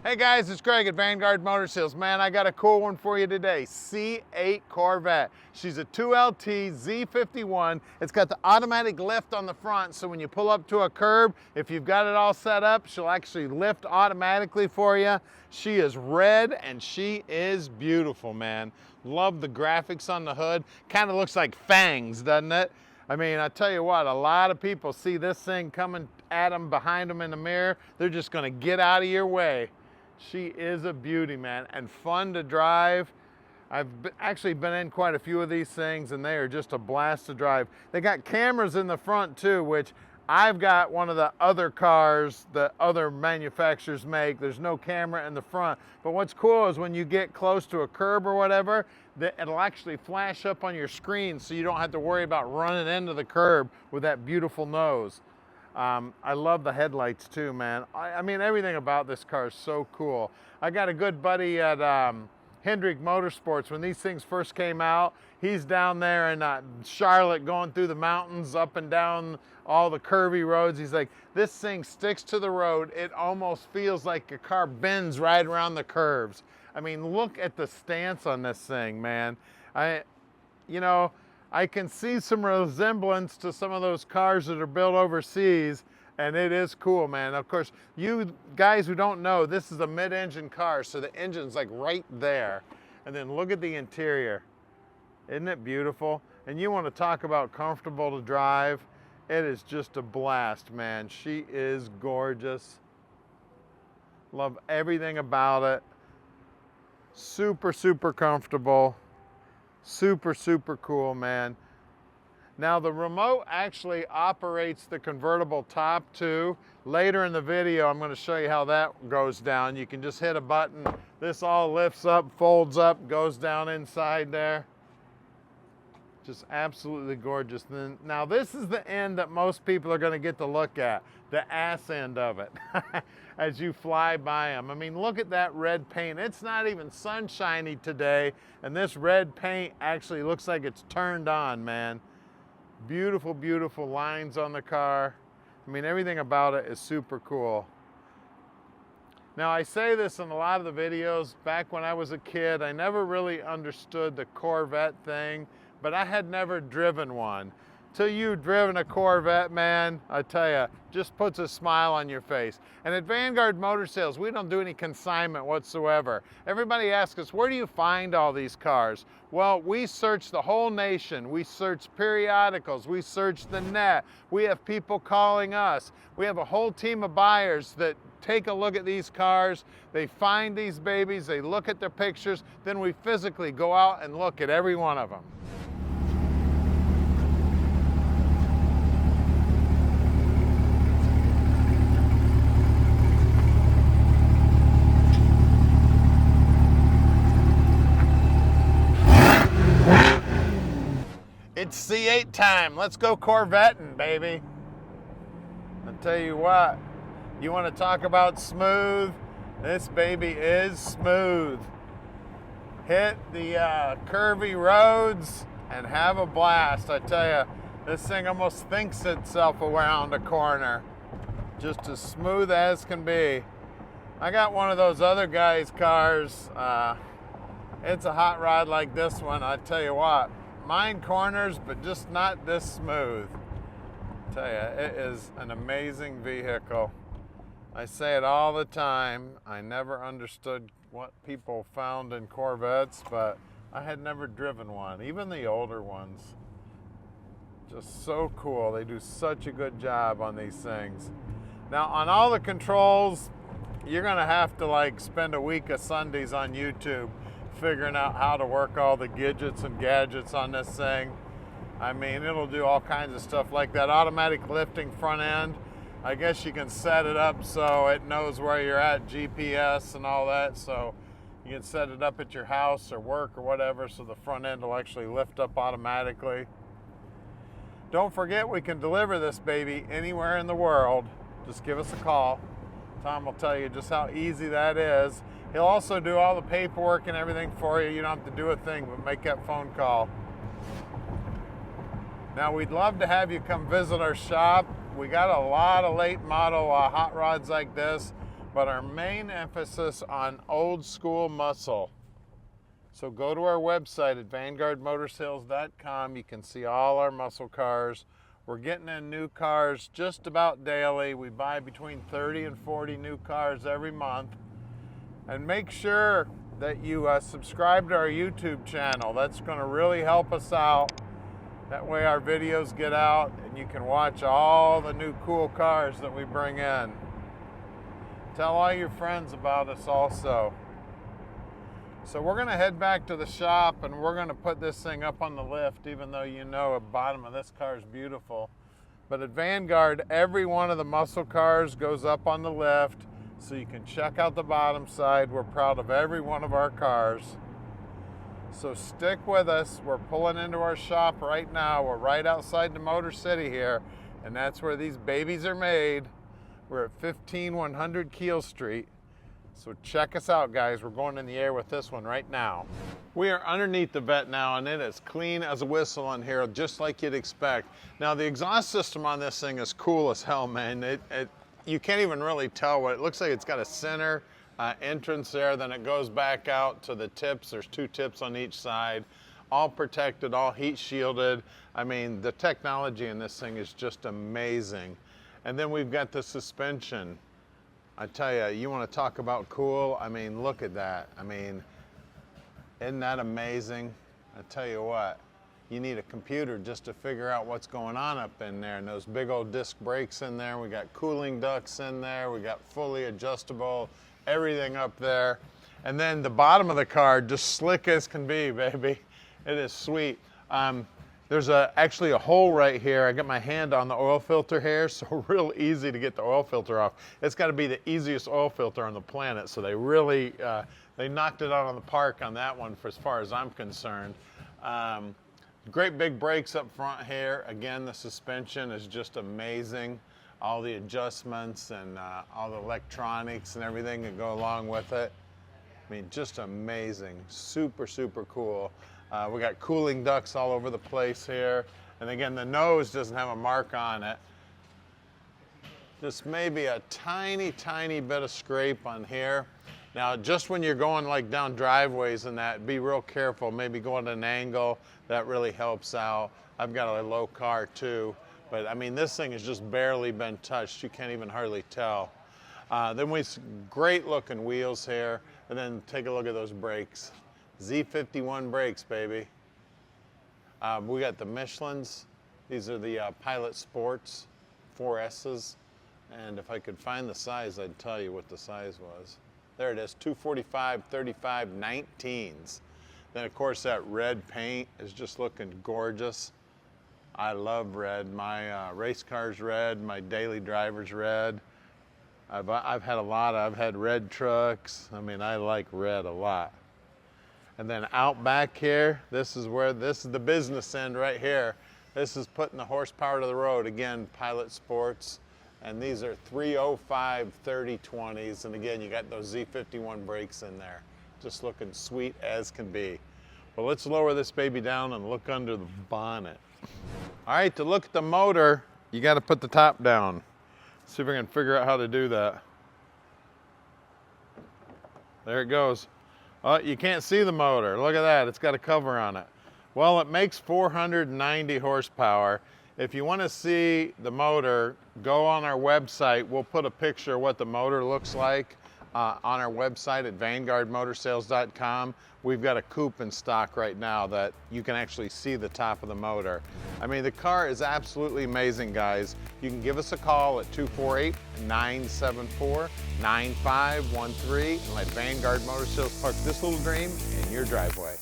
Hey guys, it's Greg at Vanguard Motor Sales. Man, I got a cool one for you today. C8 Corvette. She's a 2LT Z51. It's got the automatic lift on the front, so when you pull up to a curb, if you've got it all set up, she'll actually lift automatically for you. She is red and she is beautiful, man. Love the graphics on the hood. Kind of looks like fangs, doesn't it? I mean, I tell you what, a lot of people see this thing coming at them, behind them in the mirror. They're just gonna get out of your way. She is a beauty, man, and fun to drive. I've actually been in quite a few of these things, and they are just a blast to drive. They got cameras in the front too, which I've got one of the other cars that other manufacturers make. There's no camera in the front. But what's cool is when you get close to a curb or whatever, it'll actually flash up on your screen so you don't have to worry about running into the curb with that beautiful nose. I love the headlights too, man. I mean, everything about this car is so cool. I got a good buddy at Hendrick Motorsports. When these things first came out, he's down there in Charlotte going through the mountains, up and down all the curvy roads. He's like, this thing sticks to the road. It almost feels like a car bends right around the curves. I mean, look at the stance on this thing, man. I can see some resemblance to some of those cars that are built overseas, and it is cool, man. Of course, you guys who don't know, this is a mid-engine car, so the engine's like right there. And then look at the interior. Isn't it beautiful? And you want to talk about comfortable to drive, it is just a blast, man. She is gorgeous. Love everything about it. Super, super comfortable. Super, super cool, man. Now the remote actually operates the convertible top too. Later in the video, I'm going to show you how that goes down. You can just hit a button. This all lifts up, folds up, goes down inside there. Just absolutely gorgeous. Now this is the end that most people are going to get to look at, the ass end of it, as you fly by them. I mean, look at that red paint. It's not even sunshiny today, and this red paint actually looks like it's turned on, man. Beautiful, beautiful lines on the car. I mean, everything about it is super cool. Now, I say this in a lot of the videos. Back when I was a kid, I never really understood the Corvette thing, but I had never driven one. Till you've driven a Corvette, man, I tell you, just puts a smile on your face. And at Vanguard Motor Sales, we don't do any consignment whatsoever. Everybody asks us, where do you find all these cars? Well, we search the whole nation. We search periodicals. We search the net. We have people calling us. We have a whole team of buyers that take a look at these cars. They find these babies. They look at their pictures. Then we physically go out and look at every one of them. It's C8 time. Let's go Corvetting, baby. I'll tell you what, you want to talk about smooth? This baby is smooth. Hit the curvy roads and have a blast. I tell you, this thing almost thinks itself around a corner. Just as smooth as can be. I got one of those other guys' cars. It's a hot rod like this one. I tell you what, mine corners, but just not this smooth. I tell you, it is an amazing vehicle. I say it all the time. I never understood what people found in Corvettes, but I had never driven one, even the older ones. Just so cool. They do such a good job on these things. Now, on all the controls, you're gonna have to like spend a week of Sundays on YouTube figuring out how to work all the gadgets and gadgets on this thing. I mean, it'll do all kinds of stuff like that automatic lifting front end. I guess you can set it up so it knows where you're at, GPS and all that, so you can set it up at your house or work or whatever so the front end will actually lift up automatically. Don't forget, we can deliver this baby anywhere in the world. Just give us a call. Tom will tell you just how easy that is. He'll also do all the paperwork and everything for you. You don't have to do a thing but make that phone call. Now, we'd love to have you come visit our shop. We got a lot of late model hot rods like this, but our main emphasis on old school muscle. So go to our website at vanguardmotorsales.com. You can see all our muscle cars. We're getting in new cars just about daily. We buy between 30 and 40 new cars every month. And make sure that you subscribe to our YouTube channel. That's going to really help us out. That way our videos get out and you can watch all the new cool cars that we bring in. Tell all your friends about us also. So we're going to head back to the shop and we're going to put this thing up on the lift, even though you know the bottom of this car is beautiful. But at Vanguard, every one of the muscle cars goes up on the lift so you can check out the bottom side. We're proud of every one of our cars. So stick with us. We're pulling into our shop right now. We're right outside the Motor City here, and that's where these babies are made. We're at 15100 Keel Street. So check us out, guys. We're going in the air with this one right now. We are underneath the Vette now, and it is clean as a whistle in here, just like you'd expect. Now, the exhaust system on this thing is cool as hell, man. You can't even really tell what it looks like. It's got a center entrance there, then it goes back out to the tips. There's 2 tips on each side, all protected, all heat shielded. I mean, the technology in this thing is just amazing. And then we've got the suspension. I tell you, you want to talk about cool? I mean, look at that. I mean, isn't that amazing? I tell you what, you need a computer just to figure out what's going on up in there. And those big old disc brakes in there. We got cooling ducts in there. We got fully adjustable, everything up there. And then the bottom of the car, just slick as can be, baby. It is sweet. There's actually a hole right here. I got my hand on the oil filter here, so real easy to get the oil filter off. It's got to be the easiest oil filter on the planet, so they really, they knocked it out of the park on that one for as far as I'm concerned. Great big brakes up front here. Again, the suspension is just amazing. All the adjustments and all the electronics and everything that go along with it. I mean, just amazing. Super, super cool. We got cooling ducts all over the place here. And again, the nose doesn't have a mark on it. Just maybe a tiny, tiny bit of scrape on here. Now, just when you're going like down driveways and that, be real careful. Maybe go at an angle. That really helps out. I've got a low car too. But I mean, this thing has just barely been touched. You can't even hardly tell. Then we great looking wheels here. And then take a look at those brakes. Z51 brakes, baby. We got the Michelins. These are the Pilot Sports 4S's. And if I could find the size, I'd tell you what the size was. There it is, 245, 35, 19s. Then of course that red paint is just looking gorgeous. I love red. My race car's red, my daily driver's red. I've had a lot of, I've had red trucks. I mean, I like red a lot. And then out back here, this is the business end right here. This is putting the horsepower to the road. Again, Pilot Sports. And these are 305 3020s. And again, you got those Z51 brakes in there. Just looking sweet as can be. Well, let's lower this baby down and look under the bonnet. All right, to look at the motor, you got to put the top down. See if I can figure out how to do that. There it goes. Oh, you can't see the motor. Look at that, it's got a cover on it. Well, it makes 490 horsepower. If you want to see the motor, go on our website. We'll put a picture of what the motor looks like on our website at vanguardmotorsales.com. We've got a coupe in stock right now that you can actually see the top of the motor. I mean, the car is absolutely amazing, guys. You can give us a call at 248-974-9513 and let Vanguard Motor Sales park this little dream in your driveway.